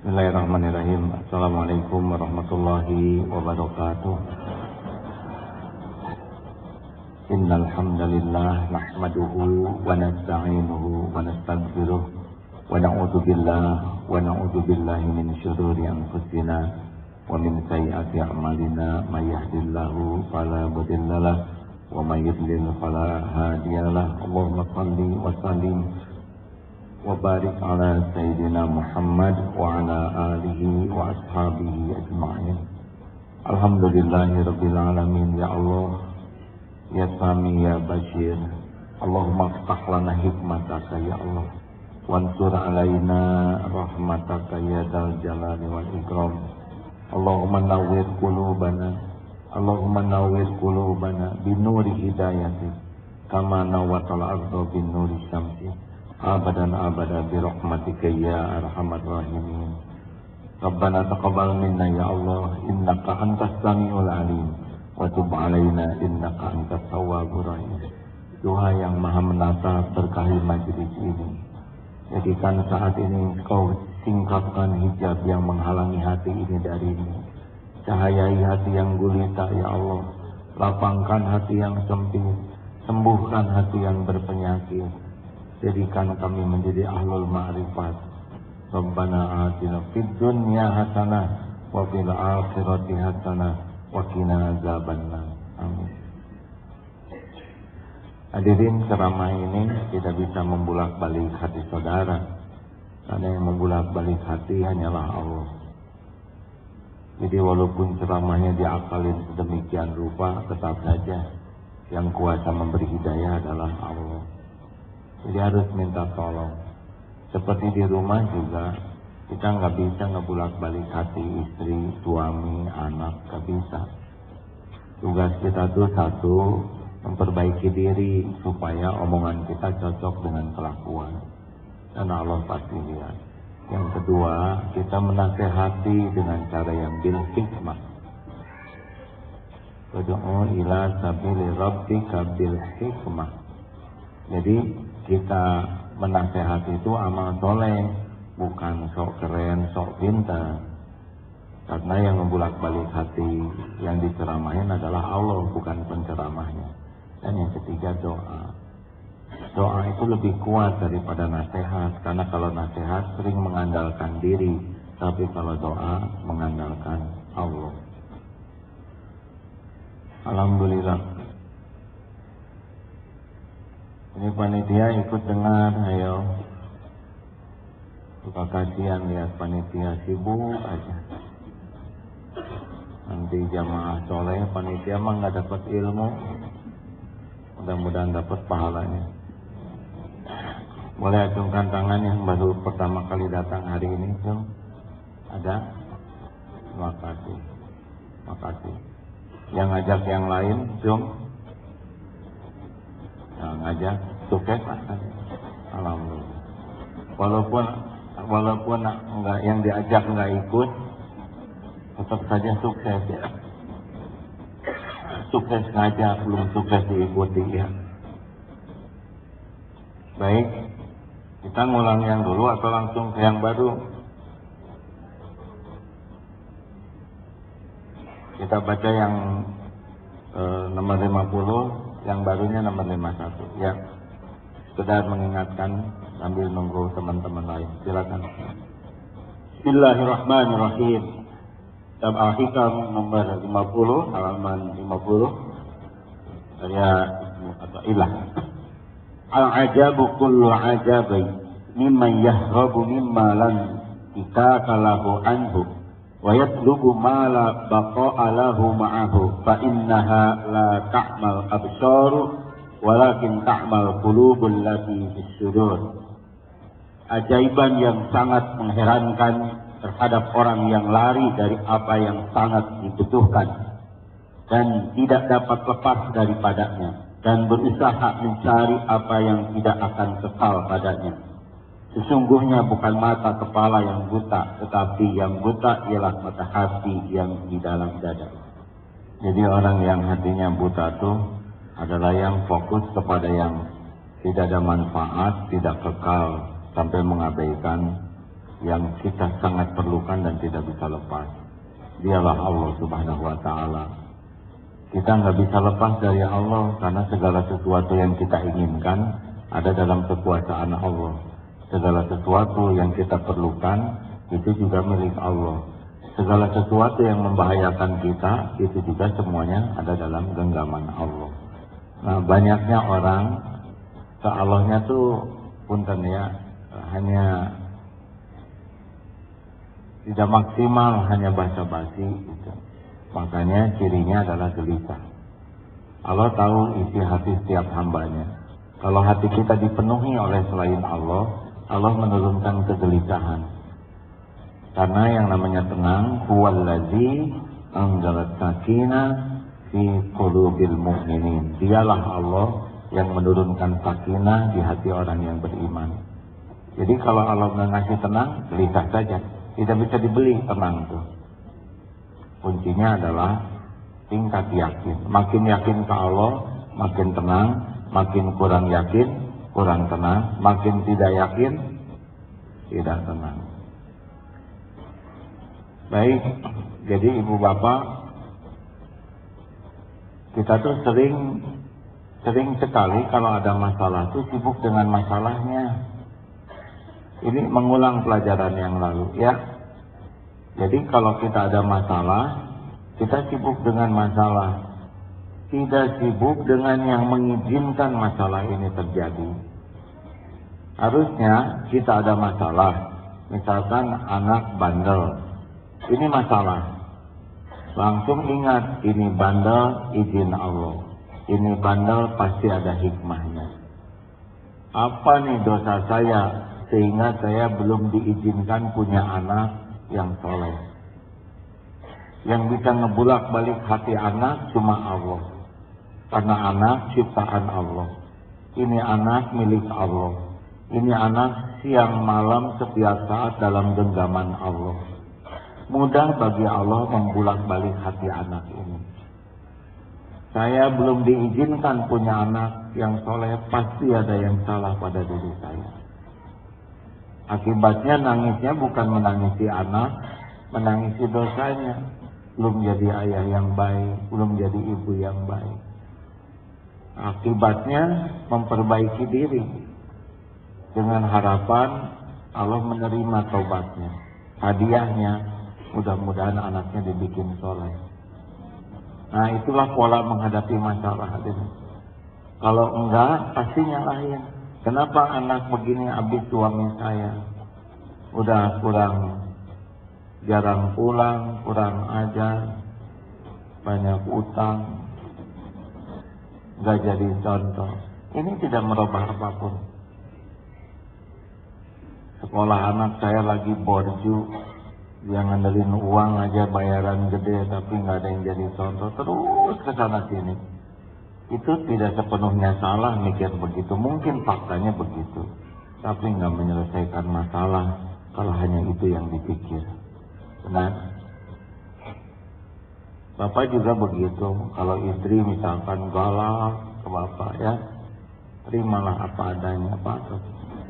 Bismillahirrahmanirrahim. Assalamualaikum warahmatullahi wabarakatuh. Innal hamdalillah nahmaduhu wa nasta'inuhu wa nastaghfiruh wa na'udzu billahi min syururi anfusina wa min sayyiati a'malina may yahdihillahu fala mudhillalah wa may yudlil fala hadiyalah. Allahumma shalli wa sallim wa barik ala sayyidina Muhammad wa ala alihi wa ashabihi ajma'in. Alhamdulillahi rabbil alamin. Ya Allah, ya Sami, ya Bashir, Allahumma ftah lana hikmataka ya Allah, wansur alaina rahmataka ya dal jalali wal ikram. Allahumma nawwir qulubana binuri hidayati kama nawwatal arda binuri syamsi abadan birahmatika ya arhamar rahimin. Rabbana taqabbal minna ya Allah, innaka antas samiul alim wa tub alaina innaka antat tawwabur rahim. Doa yang maha menata berkahi majelis ini. Jadikan saat ini Kau singkapkan hijab yang menghalangi hati ini darimu. Cahayai hati yang gulita ya Allah. Lapangkan hati yang sempit, sembuhkan hati yang berpenyakit. Jadikan kami menjadi ahlul ma'rifat. Rabbana atina fid dunya hasanah wa fil akhirati hasanah wa qina azabannar. Amin. Hadirin, ceramah ini tidak bisa membulak-balik hati saudara, karena yang membulak-balik hati hanyalah Allah. Jadi walaupun ceramahnya diakalin sedemikian rupa, tetap saja yang kuasa memberi hidayah adalah Allah. Jadi harus minta tolong. Seperti di rumah juga, kita nggak bisa ngebulak-balik hati istri, suami, anak, nggak bisa. Tugas kita tuh satu, memperbaiki diri supaya omongan kita cocok dengan kelakuan, dan Allah pasti lihat. Yang kedua, kita menasehati dengan cara yang bil hikmah. Ud'u ila sabili rabbika bil hikmah. Jadi kita menasehati itu amal soleh, bukan sok keren, sok pintar. Karena yang membulak-balik hati yang diceramahin adalah Allah, bukan penceramahnya. Dan yang ketiga, doa. Doa itu lebih kuat daripada nasihat, karena kalau nasihat sering mengandalkan diri, tapi kalau doa mengandalkan Allah. Alhamdulillah. Ini panitia ikut dengar, ayo. Suka kasihan lihat panitia sibuk aja. Nanti jamaah soleh, panitia mah nggak dapat ilmu. Mudah-mudahan dapat pahalanya. Boleh acungkan tangan yang baru pertama kali datang hari ini, Jom? Ada? Terima kasih. Terima kasih. Yang ngajak yang lain, Jom? Yang ngajak, sukses lah. Alhamdulillah. Walaupun enggak, yang diajak nggak ikut, tetap saja sukses ya. Sukses ngajak, belum sukses diikuti ya. Baik, kita ngulang yang dulu atau langsung ke yang baru? Kita baca yang nomor 50, yang barunya nomor 51 ya. Sekedar mengingatkan sambil nunggu teman-teman lain. Silakan. Bismillahirrahmanirrahim. Kitab Al-Hikam nomor 50, halaman 50. Saya atau ilah. Al-ajabu kullu ajabi mimman yahrabu mimma lam ikakalahu anhu wa yatlubu ma la baqa'a lahu ma'ahu fa innaha la ta'mal absaru walakin ta'mal qulubul lati fis sudur. Ajaiban yang sangat mengherankan terhadap orang yang lari dari apa yang sangat dibutuhkan dan tidak dapat lepas daripadanya dan berusaha mencari apa yang tidak akan kekal padanya. Sesungguhnya bukan mata kepala yang buta, tetapi yang buta ialah mata hati yang di dalam dada. Jadi orang yang hatinya buta itu adalah yang fokus kepada yang tidak ada manfaat, tidak kekal, sampai mengabaikan yang kita sangat perlukan dan tidak bisa lepas. Dialah Allah Subhanahu wa Ta'ala. Kita nggak bisa lepas dari Allah karena segala sesuatu yang kita inginkan ada dalam kekuasaan Allah. Segala sesuatu yang kita perlukan itu juga milik Allah. Segala sesuatu yang membahayakan kita itu juga semuanya ada dalam genggaman Allah. Nah, banyaknya orang ke Allahnya tuh punten ya, hanya tidak maksimal, hanya basa-basi gitu. Makanya cirinya adalah gelisah. Allah tahu isi hati setiap hambanya. Kalau hati kita dipenuhi oleh selain Allah, Allah menurunkan kegelisahan. Karena yang namanya tenang, huwallazi anzalat sakinah fi qulubil mu'minin. Dialah Allah yang menurunkan sakinah di hati orang yang beriman. Jadi kalau Allah nggak ngasih tenang, gelisah saja. Tidak bisa dibeli tenang tuh. Kuncinya adalah tingkat yakin. Makin yakin ke Allah, makin tenang. Makin kurang yakin, kurang tenang. Makin tidak yakin, tidak tenang. Baik, jadi ibu bapak, kita tuh sering sekali kalau ada masalah tuh sibuk dengan masalahnya. Ini mengulang pelajaran yang lalu ya. Jadi kalau kita ada masalah, kita sibuk dengan masalah. Tidak sibuk dengan yang mengizinkan masalah ini terjadi. Harusnya kita ada masalah. Misalkan anak bandel. Ini masalah. Langsung ingat, ini bandel izin Allah. Ini bandel pasti ada hikmahnya. Apa nih dosa saya sehingga saya belum diizinkan punya anak yang soleh? Yang bisa ngebulak balik hati anak cuma Allah. Karena anak ciptaan Allah. Ini anak milik Allah. Ini anak siang malam setiap saat dalam genggaman Allah. Mudah bagi Allah membulak-balik hati anak ini. Saya belum diizinkan punya anak yang soleh, pasti ada yang salah pada diri saya. Akibatnya nangisnya bukan menangisi anak, menangisi dosanya. Belum jadi ayah yang baik, belum jadi ibu yang baik. Akibatnya memperbaiki diri dengan harapan Allah menerima taubatnya. Hadiahnya mudah-mudahan anaknya dibikin soleh. Nah, itulah pola menghadapi masalah. Kalau enggak, pasti nyalahin. Kenapa anak begini habis suami saya? Udah jarang pulang, kurang ajar, banyak utang, enggak jadi contoh. Ini tidak merubah apapun. Sekolah anak saya lagi borju. Dia ngandelin uang aja, bayaran gede, tapi nggak ada yang jadi contoh, terus ke sana sini. Itu tidak sepenuhnya salah mikir begitu, mungkin faktanya begitu, tapi nggak menyelesaikan masalah kalau hanya itu yang dipikir. Benar? Bapak juga begitu, kalau istri misalkan galak ke bapak ya, terimalah apa adanya Pak,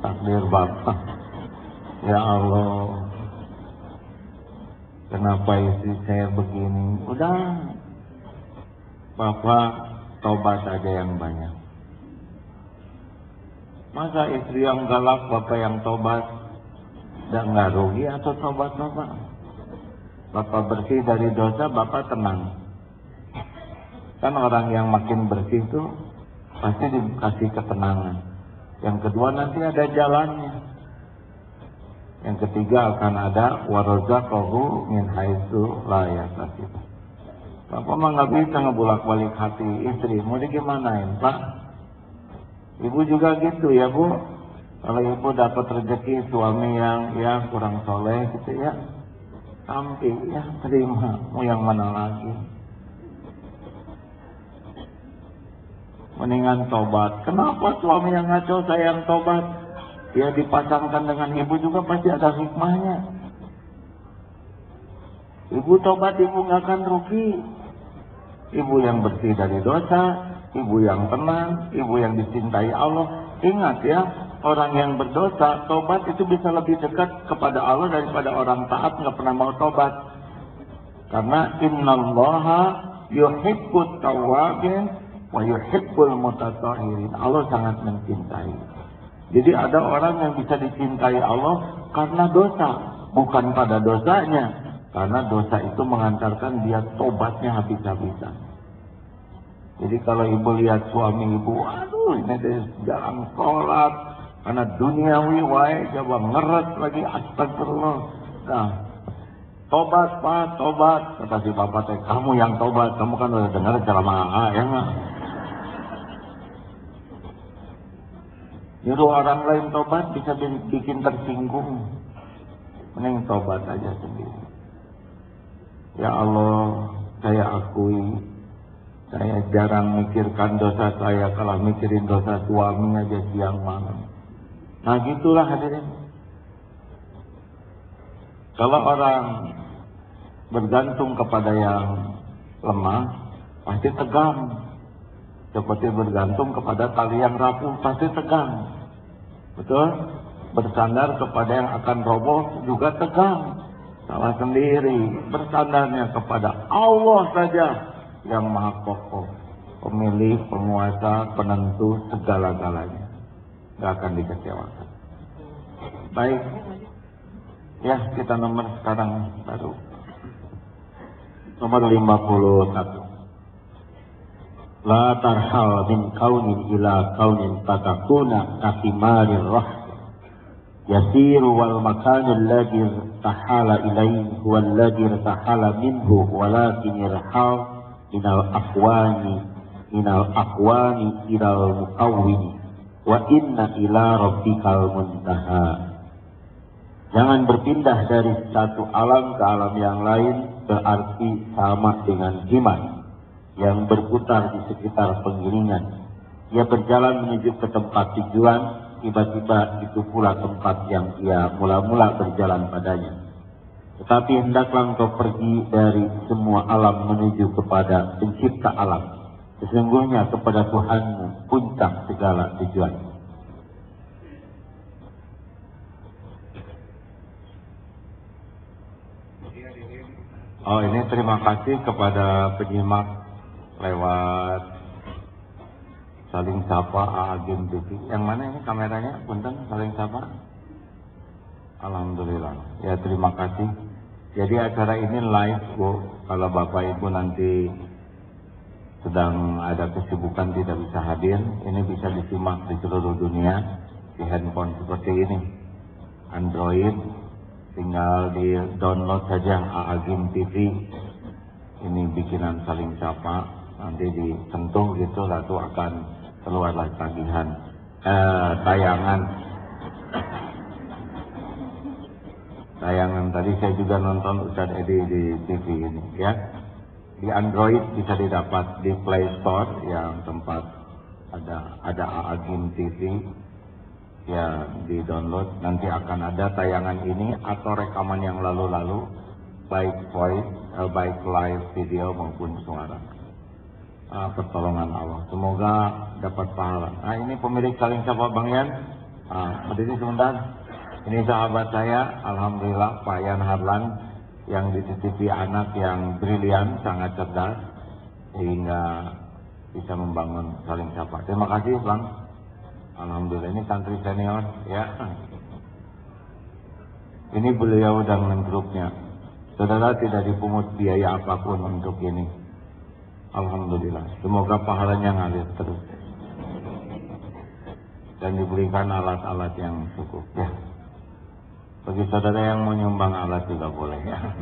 takdir bapak. Ya Allah, kenapa istri saya begini? Udah, bapak tobat aja yang banyak. Masa istri yang galak, bapak yang tobat? Dan nggak rugi atau tobat bapak? Bapak bersih dari dosa, bapak tenang. Kan orang yang makin bersih itu pasti dikasih ketenangan. Yang kedua nanti ada jalannya. Yang ketiga akan ada warazaqahu min haitsu la yahtasib. Bapak mah nggak bisa ngebulak-balik hati istri, mau digimanain Pak? Ibu juga gitu ya Bu. Kalau ibu dapat rezeki suami yang ya kurang soleh gitu ya, tampi ya terima, mau yang mana lagi? Mendingan tobat. Kenapa suami yang ngaco saya yang tobat? Dia dipasangkan dengan ibu juga pasti ada hikmahnya. Ibu tobat, ibu nggak akan rugi. Ibu yang bersih dari dosa, ibu yang tenang, ibu yang dicintai Allah. Ingat ya, orang yang berdosa, tobat itu bisa lebih dekat kepada Allah daripada orang taat nggak pernah mau tobat. Karena innallaha yuhibbut tawwabin wa yuhibbul mutatahhirin. Allah sangat mencintai. Jadi ada orang yang bisa dicintai Allah karena dosa, bukan pada dosanya. Karena dosa itu mengantarkan dia tobatnya habis-habisan. Jadi kalau ibu lihat suami ibu, aduh ini dia jarang sholat, karena duniawi wae coba ngeret lagi, astagfirullah. Nah, tobat pak, tobat. Kata si bapak teh, kamu yang tobat, kamu kan udah dengar ceramah ya nggak? Nyuruh orang lain tobat bisa bikin tersinggung. Mending tobat aja sendiri. Ya Allah, saya akui, saya jarang mikirkan dosa saya, kalau mikirin dosa suami aja siang malam. Nah gitulah hadirin. Kalau orang bergantung kepada yang lemah, pasti tegang. Seperti bergantung kepada tali yang rapuh, pasti tegang. Betul? Bersandar kepada yang akan roboh juga tegang. Salah sendiri. Bersandarnya kepada Allah saja yang maha kokoh, pemilik, penguasa, penentu segala-galanya. Gak akan dikecewakan. Baik. Ya, kita nomor sekarang baru. Nomor 51. La tarhal min kaunin ila kaunin tatakuna kasimarir rahim. Yasiru wal makanul ladzi tahala ilaihi huwa alladzi tahala minhu walakin irhal minal aqwani ilal muqawwini wa inna ila rabbikal muntaha. Jangan berpindah dari satu alam ke alam yang lain berarti sama dengan jimat yang berputar di sekitar penggiringan. Ia berjalan menuju ke tempat tujuan, tiba-tiba itu pula tempat yang ia mula-mula berjalan padanya. Tetapi hendaklah engkau pergi dari semua alam menuju kepada pencipta alam. Sesungguhnya kepada Tuhanmu puncak segala tujuan. Oh ini terima kasih kepada penyimak lewat saling sapa Agim TV. Yang mana ini kameranya? Punten saling sapa. Alhamdulillah. Ya terima kasih. Jadi acara ini live Bu. Kalau Bapak Ibu nanti sedang ada kesibukan tidak bisa hadir, ini bisa disimak di seluruh dunia di handphone seperti ini. Android tinggal di download saja Agim TV. Ini bikinan saling sapa. Nanti disentuh gitu lalu akan keluarlah tayangan tadi saya juga nonton Ustaz Edi di TV ini ya. Di Android bisa didapat di Play Store yang tempat ada Agim TV ya, di download. Nanti akan ada tayangan ini atau rekaman yang lalu-lalu baik voice baik live video maupun suara. Pertolongan Allah, semoga dapat pahala. Nah ini pemilik saling sapa Bang Yan. Berdiri sebentar. Ini sahabat saya, alhamdulillah Pak Yan Harlan yang dititipi anak yang brilian, sangat cerdas sehingga bisa membangun saling sapa. Terima kasih Bang. Alhamdulillah ini santri senior ya. Ini beliau dengan grupnya. Saudara tidak dipungut biaya apapun untuk ini. Alhamdulillah, semoga pahalanya ngalir terus dan diberikan alat-alat yang cukup ya. Bagi saudara yang mau nyumbang alat juga boleh ya.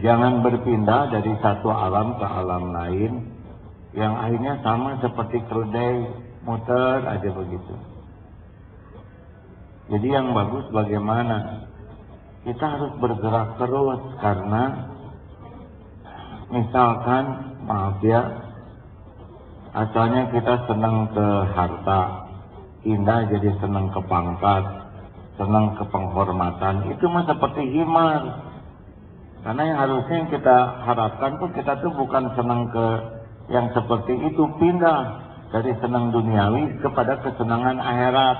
Jangan berpindah dari satu alam ke alam lain yang akhirnya sama seperti keledai muter aja begitu. Jadi yang bagus bagaimana? Kita harus bergerak terus karena misalkan, maaf ya, asalnya kita senang ke harta, indah jadi senang ke pangkat, senang ke penghormatan, itu mah seperti himar. Karena yang harusnya yang kita harapkan tuh kita tuh bukan senang ke yang seperti itu, pindah. Dari senang duniawi kepada kesenangan akhirat.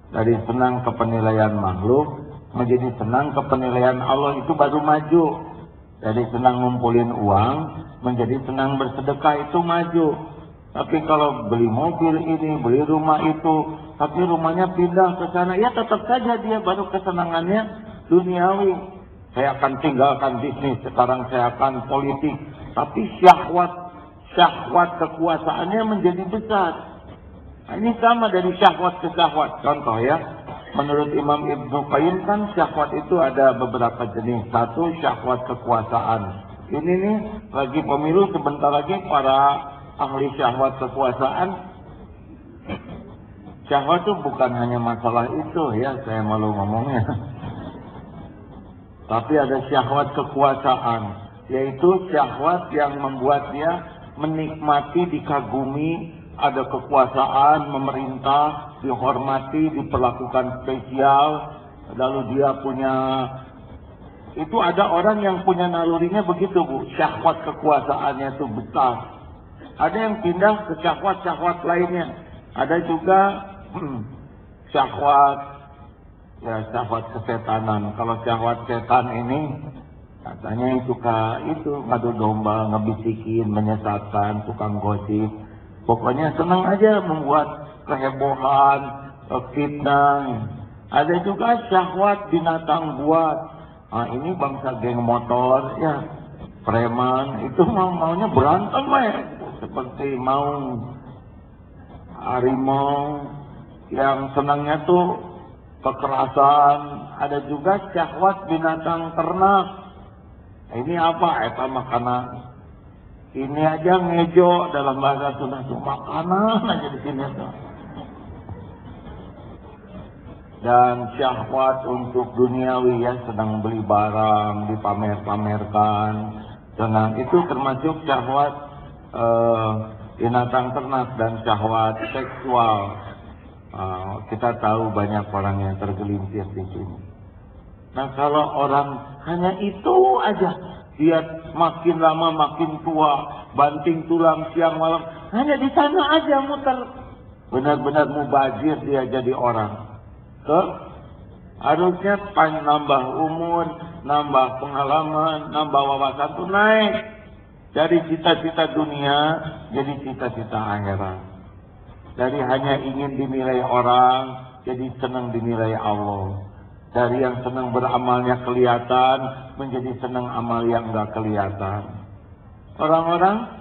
Dari senang ke penilaian makhluk menjadi senang ke penilaian Allah, itu baru maju. Dari senang ngumpulin uang menjadi senang bersedekah, itu maju. Tapi kalau beli mobil ini, beli rumah itu, tapi rumahnya pindah ke sana, ya tetap saja dia baru kesenangannya duniawi. Saya akan tinggalkan bisnis, sekarang saya akan politik. Tapi syahwat kekuasaannya menjadi besar. Nah, ini sama dari syahwat ke syahwat. Contoh ya, menurut Imam Ibnu Qayyim kan syahwat itu ada beberapa jenis. Satu, syahwat kekuasaan. Ini nih lagi pemilu, sebentar lagi para ahli syahwat kekuasaan. Syahwat itu bukan hanya masalah itu ya, saya malu ngomongnya. Tapi ada syahwat kekuasaan, yaitu syahwat yang membuat dia menikmati, dikagumi, ada kekuasaan, memerintah, dihormati, diperlakukan spesial, lalu dia punya, itu ada orang yang punya nalurinya begitu Bu, syahwat kekuasaannya itu besar. Ada yang pindah ke syahwat-syahwat lainnya. Ada juga syahwat, ya syahwat kesetanan. Kalau syahwat setan ini katanya itu ngadu domba, ngebisikin, menyesatkan, tukang gosip. Pokoknya senang aja membuat kehebohan, fitnah. Ada juga syahwat binatang buas. Nah, ini bangsa geng motor, ya preman, itu maunya berantem ya. Seperti mau harimau yang senangnya tuh kekerasan. Ada juga syahwat binatang ternak. Ini apa? Eta makanan. Ini aja ngejo dalam bahasa Sunda tuh makanan aja di sini tuh. Dan syahwat untuk duniawi ya, senang beli barang, dipamer-pamerkan. Senang itu termasuk syahwat binatang ternak dan syahwat seksual. Kita tahu banyak orang yang tergelincir di sini. Nah, kalau orang hanya itu aja, dia makin lama makin tua, banting tulang siang malam, hanya di sana aja muter. Benar-benar mubazir dia jadi orang. Harusnya nambah umur, nambah pengalaman, nambah wawasan itu naik. Dari cita-cita dunia jadi cita-cita akhirat. Dari hanya ingin dinilai orang jadi senang dinilai Allah. Dari yang senang beramalnya kelihatan menjadi senang amal yang enggak kelihatan. Orang-orang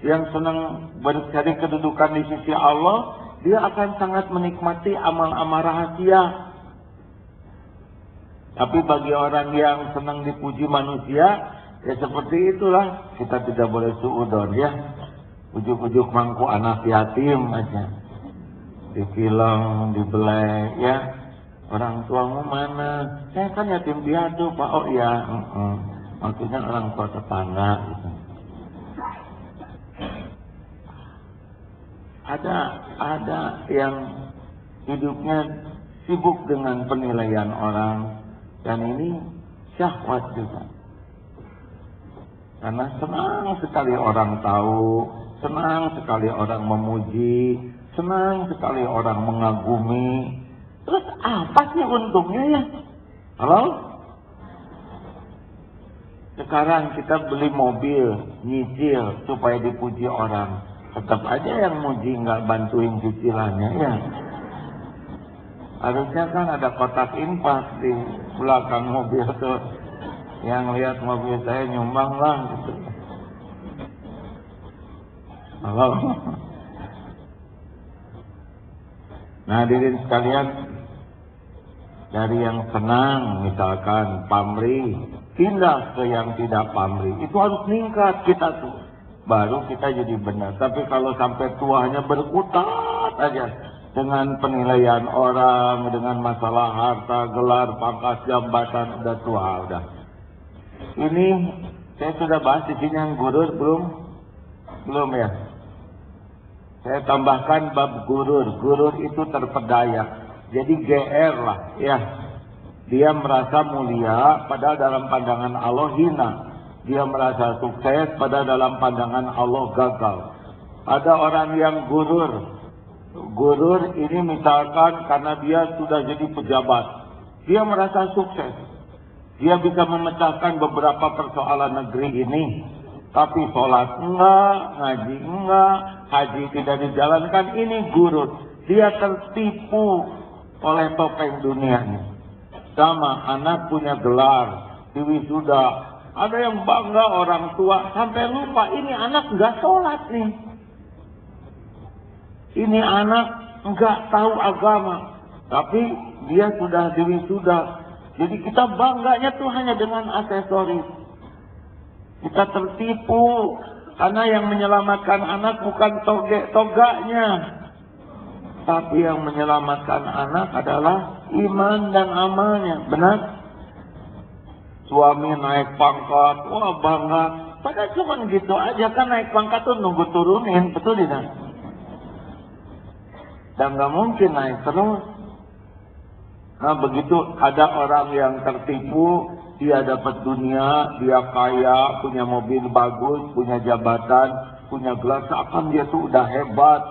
yang senang mencari kedudukan di sisi Allah, dia akan sangat menikmati amal-amal rahasia. Tapi bagi orang yang senang dipuji manusia, ya seperti itulah, kita tidak boleh suudon ya. Ujuk-ujuk mangku anak yatim aja, di film, dibelai ya. Orang tuamu mana? Saya kan yatim piatu Pak. Oh iya, maksudnya orang tua tetangga gitu. Ada yang hidupnya sibuk dengan penilaian orang, dan ini syahwat juga. Karena senang sekali orang tahu, senang sekali orang memuji, senang sekali orang mengagumi. Terus apa sih untungnya ya? Halo? Sekarang kita beli mobil, nyicil supaya dipuji orang. Tetap aja yang muji nggak bantuin cicilannya ya. Harusnya kan ada kotak infak di belakang mobil tuh. Yang lihat mobil saya nyumbang lah gitu. Halo? Nah, hadirin sekalian, dari yang senang misalkan pamrih pindah ke yang tidak pamrih, itu harus meningkat kita tuh, baru kita jadi benar. Tapi kalau sampai tua hanya berkutat aja dengan penilaian orang, dengan masalah harta, gelar, pangkat, jabatan, udah tua udah. Ini saya sudah bahas di sini yang gurur belum ya? Saya tambahkan bab gurur. Gurur itu terpedaya. Jadi GR lah ya. Dia merasa mulia padahal dalam pandangan Allah hina. Dia merasa sukses padahal dalam pandangan Allah gagal. Ada orang yang gurur. Gurur ini misalkan karena dia sudah jadi pejabat. Dia merasa sukses. Dia bisa memecahkan beberapa persoalan negeri ini. Tapi sholat enggak, ngaji enggak, haji tidak dijalankan. Ini gurur. Dia tertipu oleh topeng dunianya. Sama anak punya gelar, di wisuda. Ada yang bangga orang tua sampai lupa ini anak enggak sholat nih. Ini anak enggak tahu agama. Tapi dia sudah di wisuda. Jadi kita bangganya tuh hanya dengan aksesoris. Kita tertipu karena yang menyelamatkan anak bukan toganya, tapi yang menyelamatkan anak adalah iman dan amalnya. Benar? Suami naik pangkat, wah bangga. Padahal cuma gitu aja kan, naik pangkat tuh nunggu turunin, betul tidak? Dan nggak mungkin naik terus. Nah begitu ada orang yang tertipu, dia dapat dunia, dia kaya, punya mobil bagus, punya jabatan, punya gelar, seakan dia tuh udah hebat,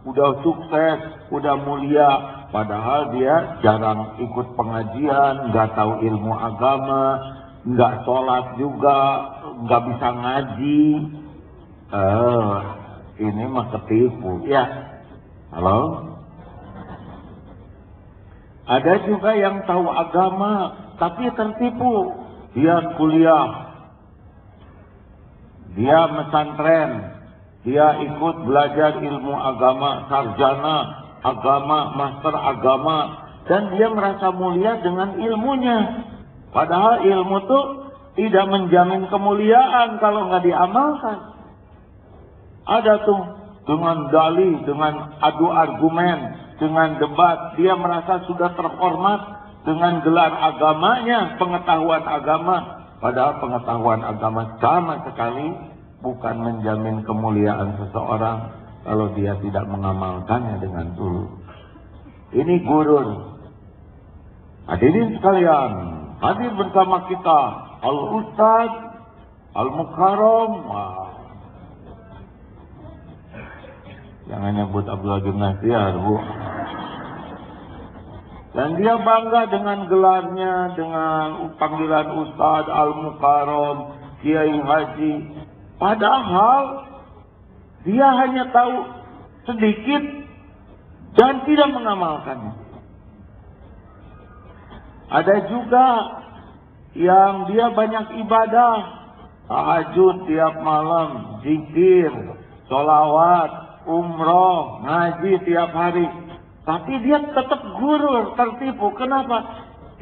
udah sukses, udah mulia. Padahal dia jarang ikut pengajian, nggak tahu ilmu agama, nggak sholat juga, nggak bisa ngaji. Ini mah ketipu, ya. Halo? Ada juga yang tahu agama, tapi tertipu. Dia kuliah, dia pesantren, dia ikut belajar ilmu agama, sarjana agama, master agama, dan dia merasa mulia dengan ilmunya. Padahal ilmu itu tidak menjamin kemuliaan kalau nggak diamalkan. Ada tuh dengan dalih, dengan adu argumen, dengan debat, dia merasa sudah terhormat dengan gelar agamanya, pengetahuan agama. Padahal pengetahuan agama sama sekali bukan menjamin kemuliaan seseorang kalau dia tidak mengamalkannya dengan tulus. Ini gurur. Hadirin sekalian, hadir bersama kita Al-Ustaz Al-Mukarram. Jangan nyebut Abdullah bin Nasir, Bu. Dan dia bangga dengan gelarnya, dengan panggilan Ustaz Al-Mukarram, Kiai Haji. Padahal dia hanya tahu sedikit dan tidak mengamalkannya. Ada juga yang dia banyak ibadah, tahajud tiap malam, zikir, sholawat, umroh, ngaji tiap hari. Tapi dia tetap gurur, tertipu. Kenapa?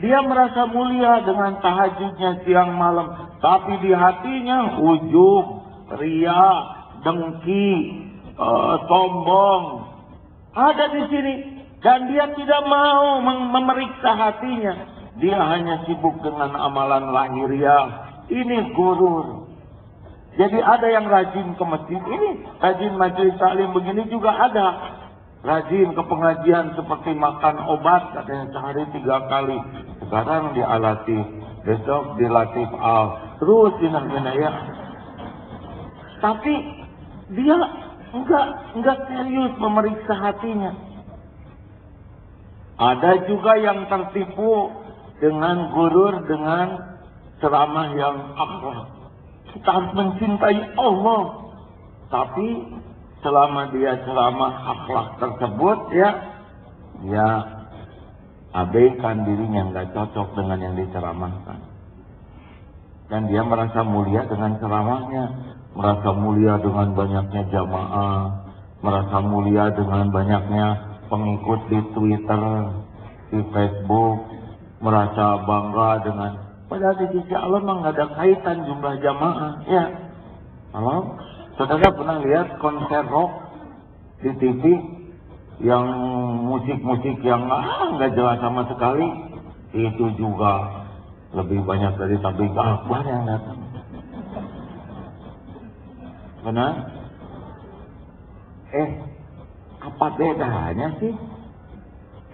Dia merasa mulia dengan tahajudnya siang malam. Tapi di hatinya ujub, ria, dengki, sombong. Ada di sini. Dan dia tidak mau memeriksa hatinya. Dia hanya sibuk dengan amalan lahiriah. Ini gurur. Jadi ada yang rajin ke masjid ini, rajin majelis taklim begini juga ada. Rajin ke pengajian seperti makan obat, katanya sehari 3 kali. Sekarang di Al-Latif, besok di Latif Al, terus bina-bina ya. Tapi dia enggak serius memeriksa hatinya. Ada juga yang tertipu dengan gurur, dengan ceramah yang akhlak. Kita harus mencintai Allah. Tapi selama dia ceramah akhlak tersebut, ya abaikan dirinya, nggak cocok dengan yang diceramahkan. Dan dia merasa mulia dengan ceramahnya, merasa mulia dengan banyaknya jamaah, merasa mulia dengan banyaknya pengikut di Twitter, di Facebook, merasa bangga dengan. Padahal di sisi Allah memang nggak ada kaitan jumlah jamaah, ya. Halo, saudara pernah lihat konser rock di TV yang musik-musik yang nggak jelas sama sekali? Itu juga lebih banyak dari tabligh akbar yang datang. Benar? Apa bedanya sih?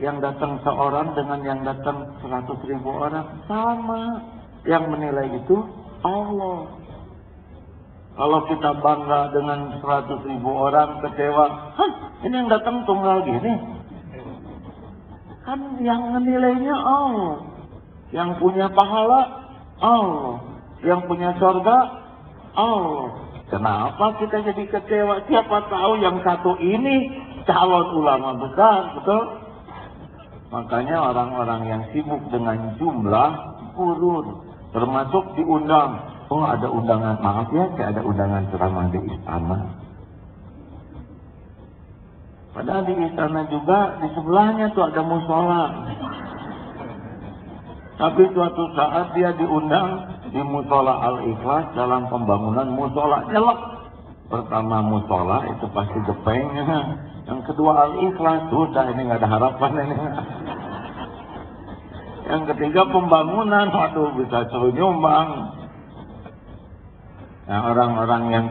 Yang datang seorang dengan yang datang 100.000 orang sama. Yang menilai itu Allah. Kalau kita bangga dengan 100.000 orang kecewa, hah, ini yang datang tunggal gini. Kan yang menilainya Allah, yang punya pahala Allah, yang punya surga Allah. Kenapa kita jadi kecewa? Siapa tahu yang satu ini calon ulama besar, betul? Makanya orang-orang yang sibuk dengan jumlah turun, termasuk diundang. Oh, ada undangan, maaf ya, kayak ada undangan ceramah di istana. Padahal di istana juga di sebelahnya tuh ada musola. Tapi suatu saat dia diundang di musola Al-Ikhlas dalam pembangunan musola nyelak. Pertama musola itu pasti gepeng, yang kedua Al-Ikhlas, sudah ini nggak ada harapan ini. Yang ketiga pembangunan, waduh bisa suruh nyumbang. Nah, orang-orang yang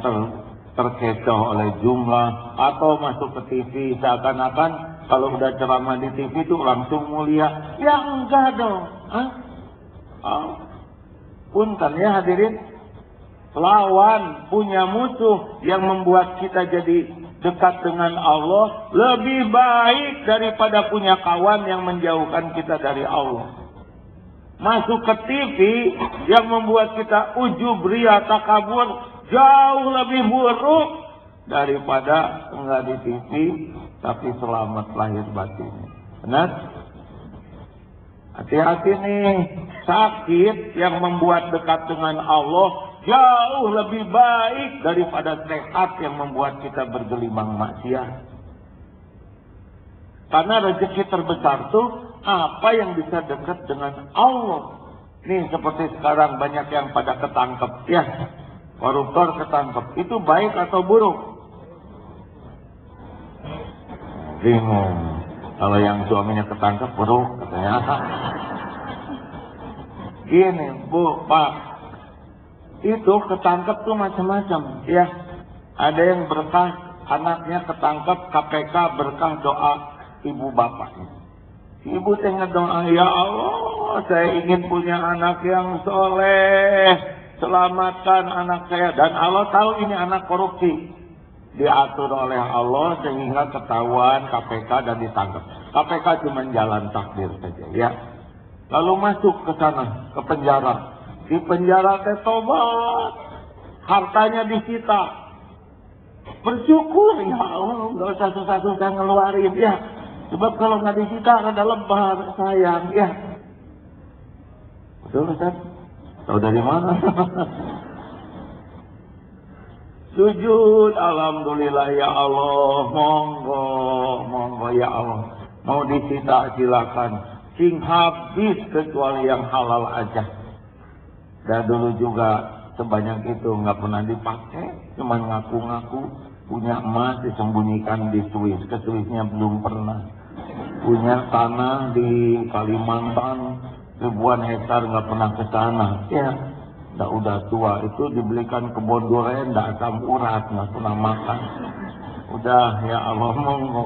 terkecoh oleh jumlah atau masuk ke TV seakan-akan kalau udah ceramah di TV itu langsung mulia. Ya enggak dong. Punten ya hadirin. Lawan punya musuh yang membuat kita jadi dekat dengan Allah lebih baik daripada punya kawan yang menjauhkan kita dari Allah. Masuk ke TV yang membuat kita ujub, ria, takabur jauh lebih buruk daripada enggak di TV tapi selamat lahir batin. Benar? Hati-hati nih, sakit yang membuat dekat dengan Allah jauh lebih baik daripada sehat yang membuat kita bergelimang maksiat. Karena rezeki terbesar tuh apa yang bisa dekat dengan Allah. Nih seperti sekarang banyak yang pada ketangkep ya, koruptor ketangkep, itu baik atau buruk? Bingung. Kalau yang suaminya ketangkep buruk katanya. Gini Bu, Pak, itu ketangkep tuh macam-macam ya. Ada yang berkah anaknya ketangkep, KPK berkah doa ibu bapaknya. Ibu tengah doa, ya Allah, saya ingin punya anak yang soleh, selamatkan anak saya. Dan Allah tahu ini anak korupsi. Diatur oleh Allah sehingga ketahuan KPK dan ditangkap. KPK cuma jalan takdir saja ya. Lalu masuk ke sana, ke penjara. Di penjara teh tobat, hartanya disita. Bersyukur, ya Allah, nggak usah susah-susah ngeluarin ya. Sebab kalau nggak disita ada lebar, sayang ya. Betul Ustaz? Tahu dari mana? Sujud, alhamdulillah ya Allah, monggo ya Allah. Mau disita silakan, sing habis kecuali yang halal aja. Dan dulu juga sebanyak itu nggak pernah dipakai, cuma ngaku-ngaku punya emas disembunyikan di Swiss, ke Swissnya belum pernah. Punya tanah di Kalimantan ribuan hektar nggak pernah ke sana. Ya, udah tua itu dibelikan kebun durian, nggak asam urat, nggak pernah makan. Udah ya Allah monggo.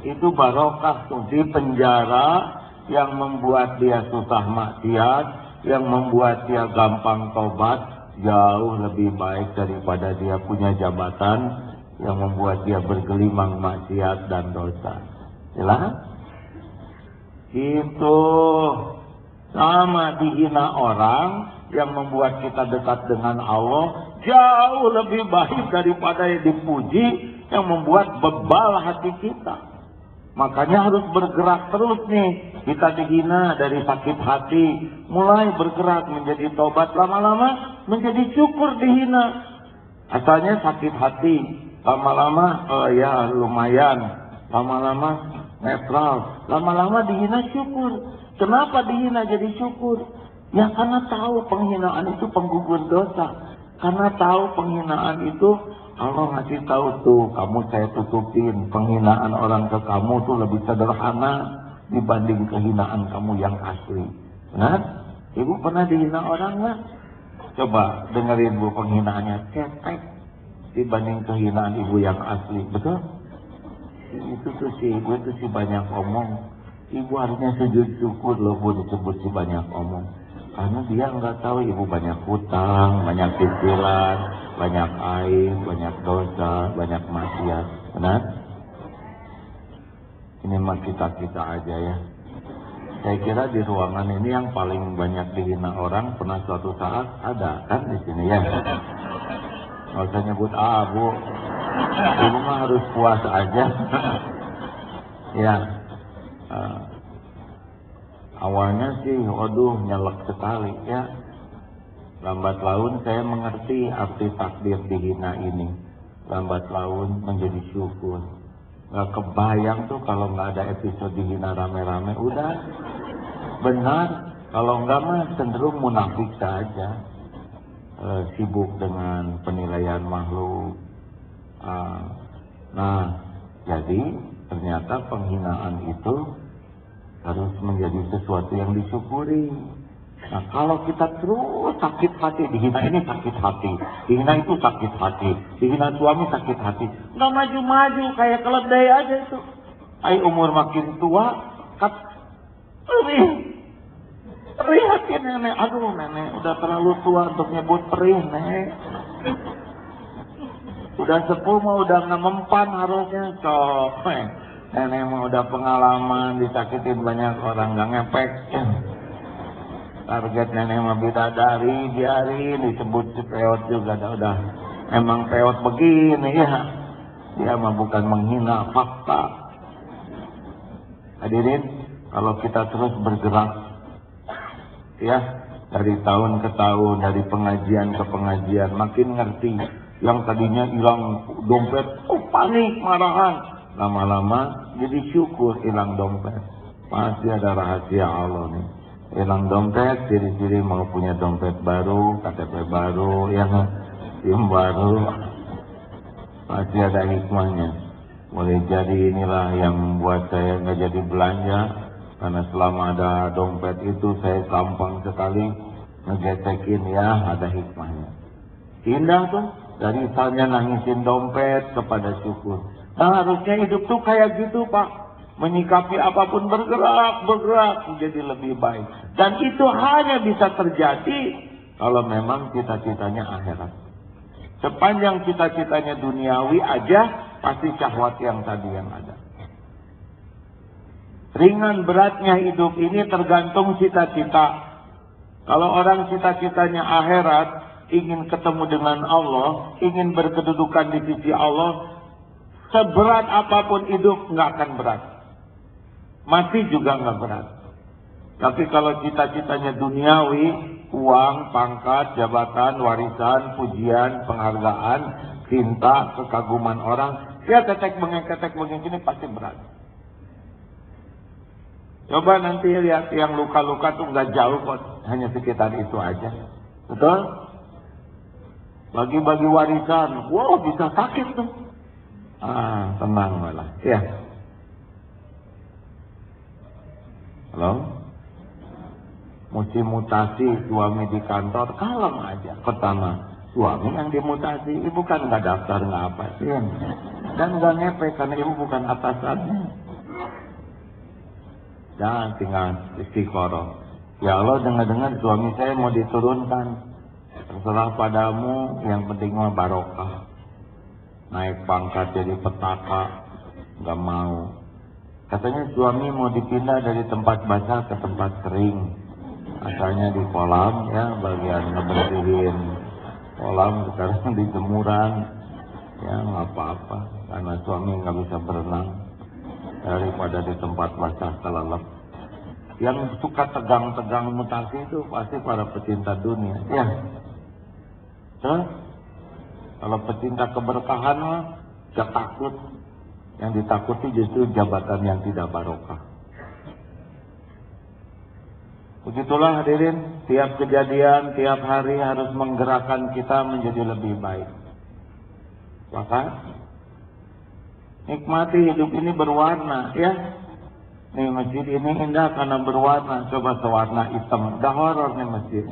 Itu barokah tuh di penjara yang membuat dia susah maksiat, yang membuat dia gampang tobat, jauh lebih baik daripada dia punya jabatan yang membuat dia bergelimang maksiat dan dosa. Jelas? Itu sama dihina orang yang membuat kita dekat dengan Allah jauh lebih baik daripada yang dipuji yang membuat bebal hati kita. Makanya harus bergerak terus nih. Kita dihina dari sakit hati, mulai bergerak menjadi tobat, lama-lama menjadi syukur dihina. Asalnya sakit hati, lama-lama ya lumayan, lama-lama netral, lama-lama dihina syukur. Kenapa dihina jadi syukur? Ya karena tahu penghinaan itu penggugur dosa. Karena tahu penghinaan itu Allah ngasih tahu tuh, kamu saya tutupin. Penghinaan orang ke kamu tuh lebih sederhana dibanding kehinaan kamu yang asli. Nah, Ibu pernah dihina orang nggak? Coba dengerin Bu penghinaannya cetek dibanding kehinaan Ibu yang asli, betul? Itu tuh si Ibu itu si banyak omong. Ibu harusnya sujud syukur loh Bu disebut si banyak omong. Karena dia nggak tahu ibu banyak hutang, banyak cicilan, banyak aib, banyak dosa, banyak maksiat. Benar? Ini mah kita aja ya. Saya kira di ruangan ini yang paling banyak dihina orang pernah suatu saat ada kan di sini ya. Nggak usah nyebut Bu. Ibu mah harus puas aja. Ya. Awalnya sih, waduh nyelek sekali ya. Lambat laun saya mengerti arti takdir dihina ini. Lambat laun menjadi syukur. Gak kebayang tuh kalau nggak ada episode dihina rame-rame. Udah benar. Kalau nggak mah cenderung munafik saja. Sibuk dengan penilaian makhluk. Nah, jadi ternyata penghinaan itu harus menjadi sesuatu yang disyukuri. Nah, kalau kita terus sakit hati, dihina ini sakit hati, dihina itu sakit hati, dihina suami sakit hati, nggak maju-maju, kayak keledai aja itu. Umur makin tua, perih hati nenek. Aduh nenek, udah terlalu tua untuk nyebut perih nenek. Udah sepuh mah udah nggak mempan harusnya, sok. Nenek mah udah pengalaman, disakitin banyak orang, nggak ngepek. Target nenek mah bidadari, biarin disebut peot juga, udah emang peot begini ya. Dia mah bukan menghina, fakta. Hadirin, kalau kita terus bergerak ya, dari tahun ke tahun, dari pengajian ke pengajian, makin ngerti. Yang tadinya hilang dompet, panik, marahan. Lama-lama jadi syukur hilang dompet. Pasti ada rahasia Allah nih. Hilang dompet, ciri-ciri mau punya dompet baru, KTP baru, yang SIM baru. Pasti ada hikmahnya. Boleh jadi inilah yang membuat saya nggak jadi belanja. Karena selama ada dompet itu saya gampang sekali ngegesekin, ya ada hikmahnya. Indah tuh, dari misalnya nangisin dompet kepada syukur. Nah harusnya hidup tuh kayak gitu Pak. Menyikapi apapun bergerak menjadi lebih baik. Dan itu hanya bisa terjadi kalau memang cita-citanya akhirat. Sepanjang cita-citanya duniawi aja, pasti syahwat yang tadi yang ada. Ringan beratnya hidup ini tergantung cita-cita. Kalau orang cita-citanya akhirat, ingin ketemu dengan Allah, ingin berkedudukan di sisi Allah, seberat apapun hidup nggak akan berat. Mati juga nggak berat. Tapi kalau cita-citanya duniawi, uang, pangkat, jabatan, warisan, pujian, penghargaan, cinta, kekaguman orang, ya ketek bengeng ini pasti berat. Coba nanti lihat yang luka-luka tuh nggak jauh kok, hanya sekitar itu aja. Betul? Bagi-bagi warisan, wow bisa sakit tuh. Tenang malah. Ya. Halo? Musim mutasi suami di kantor, kalem aja. Pertama, suami yang dimutasi, ibu kan nggak daftar, nggak apa sih. Dan nggak ngepek karena ibu bukan atasannya. Dan tinggal istiqoroh. Ya Allah, dengar-dengar suami saya mau diturunkan. Terserah padamu, yang penting mah barokah. Naik pangkat jadi petaka, nggak mau. Katanya suami mau dipindah dari tempat basah ke tempat kering. Asalnya di kolam ya, bagian ngebersihin kolam, sekarang di jemuran. Ya nggak apa-apa, karena suami nggak bisa berenang. Daripada di tempat basah kelelep. Yang suka tegang-tegang mutasi itu pasti para pecinta dunia. Ya. Kalau pecinta keberkahan mah gak takut. Yang ditakuti justru jabatan yang tidak barokah. Begitulah hadirin, tiap kejadian, tiap hari harus menggerakkan kita menjadi lebih baik. Maka nikmati hidup ini berwarna ya. Nih masjid ini indah karena berwarna. Coba sewarna hitam, dah horor nih masjid.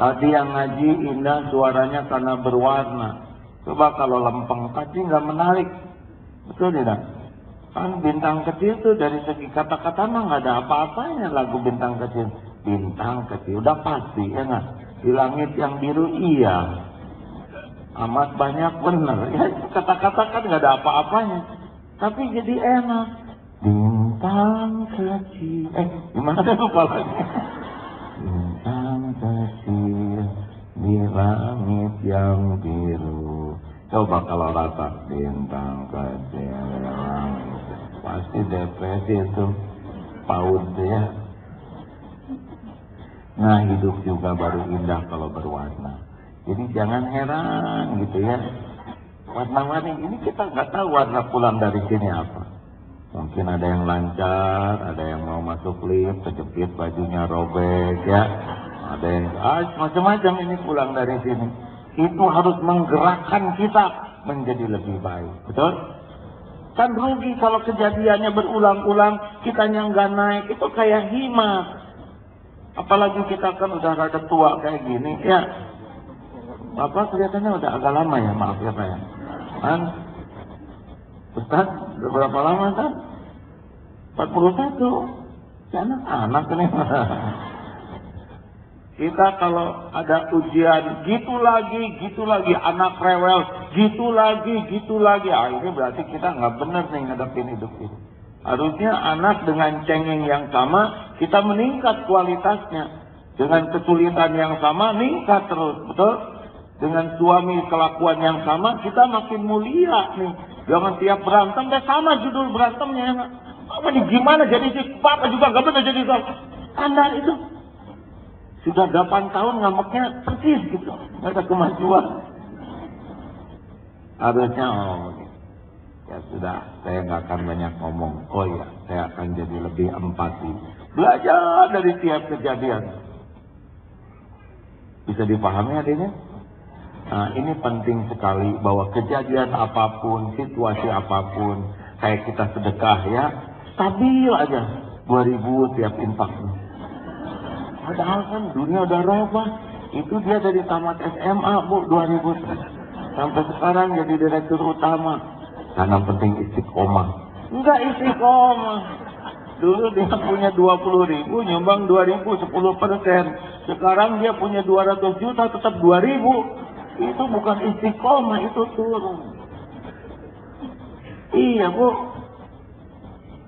Tadi yang ngaji indah suaranya karena berwarna. Coba kalau lempeng tadi nggak menarik. Betul tidak? Kan bintang kecil tuh dari segi kata-kata mah nggak ada apa-apanya lagu bintang kecil. bintang kecil, udah pasti ya nggak? Di langit yang biru iya, amat banyak bener. Ya kata-kata kan nggak ada apa-apanya, tapi jadi enak. Bintang kecil, gimana lupa lagi? Bintang kecil di langit yang biru. Coba kalau rasa bintang kecil, pasti depresi itu paut ya. Nah hidup juga baru indah kalau berwarna. Jadi jangan heran gitu ya. Warna-warni ini kita nggak tahu warna pulang dari sini apa. Mungkin ada yang lancar, ada yang mau masuk lift, kejepit bajunya robek ya. Ada yang macam-macam ini pulang dari sini. Itu harus menggerakkan kita menjadi lebih baik. Betul? Kan rugi kalau kejadiannya berulang-ulang, kitanya nggak naik, itu kayak hima. Apalagi kita kan udah rada tua kayak gini, ya. Bapak kelihatannya udah agak lama ya, maaf ya Pak ya. Kan? Ustaz, berapa lama kan? 41. Ya anak ini. Kita kalau ada ujian, gitu lagi, anak rewel, gitu lagi. Ini berarti kita nggak benar nih ngadepin hidup ini. Harusnya anak dengan cengeng yang sama, kita meningkat kualitasnya. Dengan kesulitan yang sama, meningkat terus, betul? Dengan suami kelakuan yang sama, kita makin mulia nih. Jangan tiap berantem, sama judul berantemnya. Apa nih gimana jadi si Papa juga nggak benar jadi soal. Anda itu sudah 8 tahun ngambeknya persis gitu, nggak ada kemajuan. Harusnya ya sudah, saya nggak akan banyak ngomong. Oh ya, saya akan jadi lebih empati. Belajar dari tiap kejadian. Bisa dipahami adanya? Nah ini penting sekali bahwa kejadian apapun, situasi apapun, kayak kita sedekah ya, stabil aja 2.000 tiap infaknya. Padahal kan dunia udah robah. Itu dia dari tamat SMA Bu 2000 sampai sekarang jadi direktur utama. Karena penting istiqomah. Enggak istiqomah. Dulu dia punya 20.000, nyumbang 2.000 10%. Sekarang dia punya 200 juta tetap 2.000. Itu bukan istiqomah, itu turun. Iya Bu.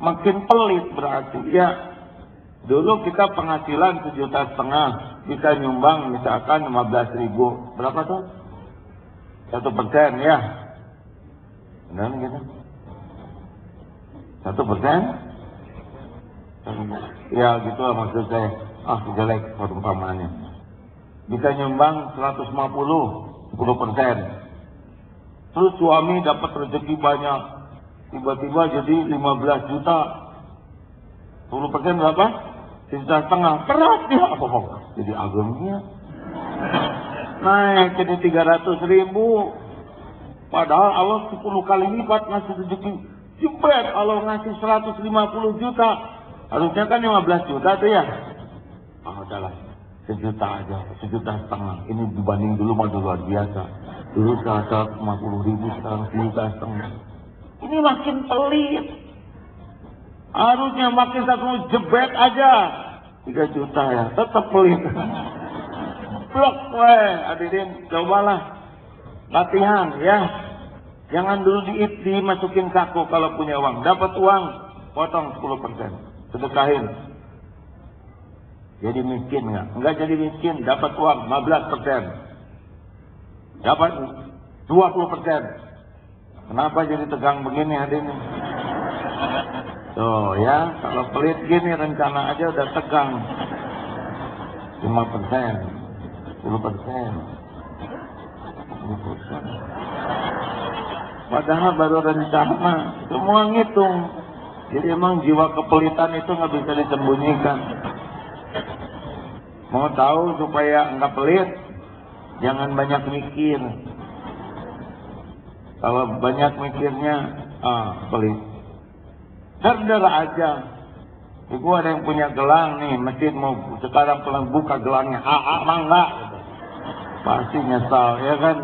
Makin pelit berarti ya. Dulu kita penghasilan 7,5 juta, bisa nyumbang misalkan 15.000. Berapa tuh? 1% ya. Benar gitu? 1%? Ya gitu lah maksud saya. Jelek perumpamaannya. Bisa nyumbang 150, 10%. Terus suami dapat rezeki banyak. Tiba-tiba jadi 15 juta. 10% berapa? 1,5 juta. Berat dia. Jadi agamnya. Naik jadi 300.000. Padahal Allah 10 kali lipat ngasih rezeki. Jebret Allah ngasih 150 juta. Harusnya kan 15 juta tuh ya. Udahlah. 1 juta aja. 1,5 juta. Ini dibanding dulu mah luar biasa. Dulu 150.000, sekarang 1,5 juta. Ini makin pelit. Harusnya makin satu jebret aja 3 juta ya, tetap pelit. Blok hadirin, cobalah latihan ya. Jangan dulu dimasukin saku kalau punya uang. Dapat uang, potong 10%, sedekahin. Jadi miskin nggak? Nggak jadi miskin, dapat uang 15%, dapat 20%. Kenapa jadi tegang begini hadirin? Tuh ya, kalau pelit gini rencana aja udah tegang. 5%, 10%, 10%. Padahal baru rencana, semua ngitung. Jadi emang jiwa kepelitan itu nggak bisa disembunyikan. Mau tahu supaya nggak pelit, jangan banyak mikir. Kalau banyak mikirnya, pelit. Serdara aja. Ibu ada yang punya gelang nih, mesin mau sekarang pulang buka gelangnya, mangga. Pasti nyesal, ya kan?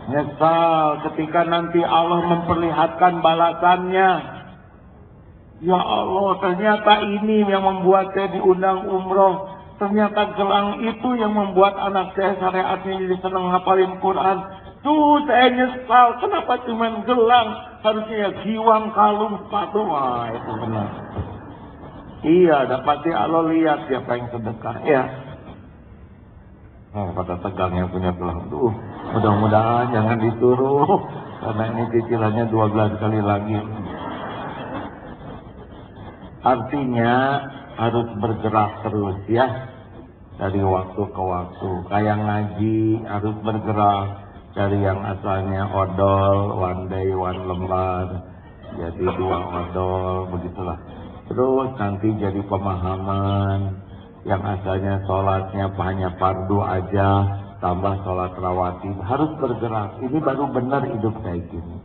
Nyesal ketika nanti Allah memperlihatkan balasannya. Ya Allah, ternyata ini yang membuat saya diundang umroh. Ternyata gelang itu yang membuat anak saya syariatnya jadi senang hafalin Quran. Tuh saya nyesal, kenapa cuma gelang? Harusnya ya giwang, kalung, sepatu. Wah itu benar. Iya, dapati Allah lihat siapa yang sedekah. Ya. Oh, pada tegang yang punya gelang. Tuh, mudah-mudahan jangan disuruh. Karena ini cicilannya 12 kali lagi. Artinya harus bergerak terus ya. Dari waktu ke waktu. Kayak ngaji harus bergerak. Dari yang asalnya odol, one day, one lembar. Jadi 2 odol, begitulah. Terus nanti jadi pemahaman. Yang asalnya sholatnya hanya fardu aja. Tambah sholat rawatib. Harus bergerak. Ini baru benar hidup kayak gini.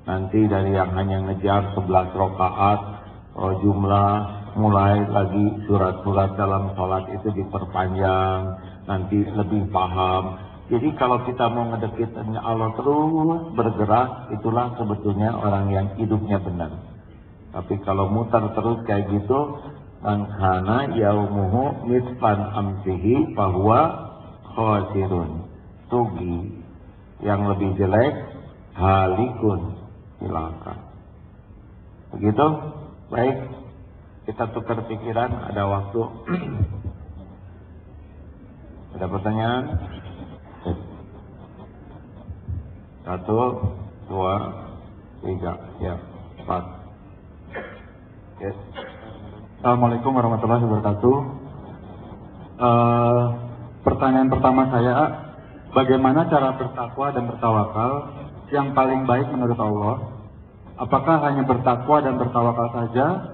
Nanti dari yang hanya ngejar 11 rakaat. Jumlah mulai lagi surat-surat dalam sholat itu diperpanjang, nanti lebih paham. Jadi kalau kita mau ngedekatkan Allah terus bergerak, itulah sebetulnya orang yang hidupnya benar. Tapi kalau mutar terus kayak gitu, man kana yaumuhu nisfan amsihi bahwa khosirun, rugi. Yang lebih jelek halikun, celaka. Begitu? Baik, kita tukar pikiran, ada waktu. Ada pertanyaan? 1, 2, 3, ya, 4. Yes. Assalamualaikum warahmatullahi wabarakatuh. Pertanyaan pertama saya, bagaimana cara bertakwa dan bertawakal yang paling baik menurut Allah? Apakah hanya bertakwa dan bertawakal saja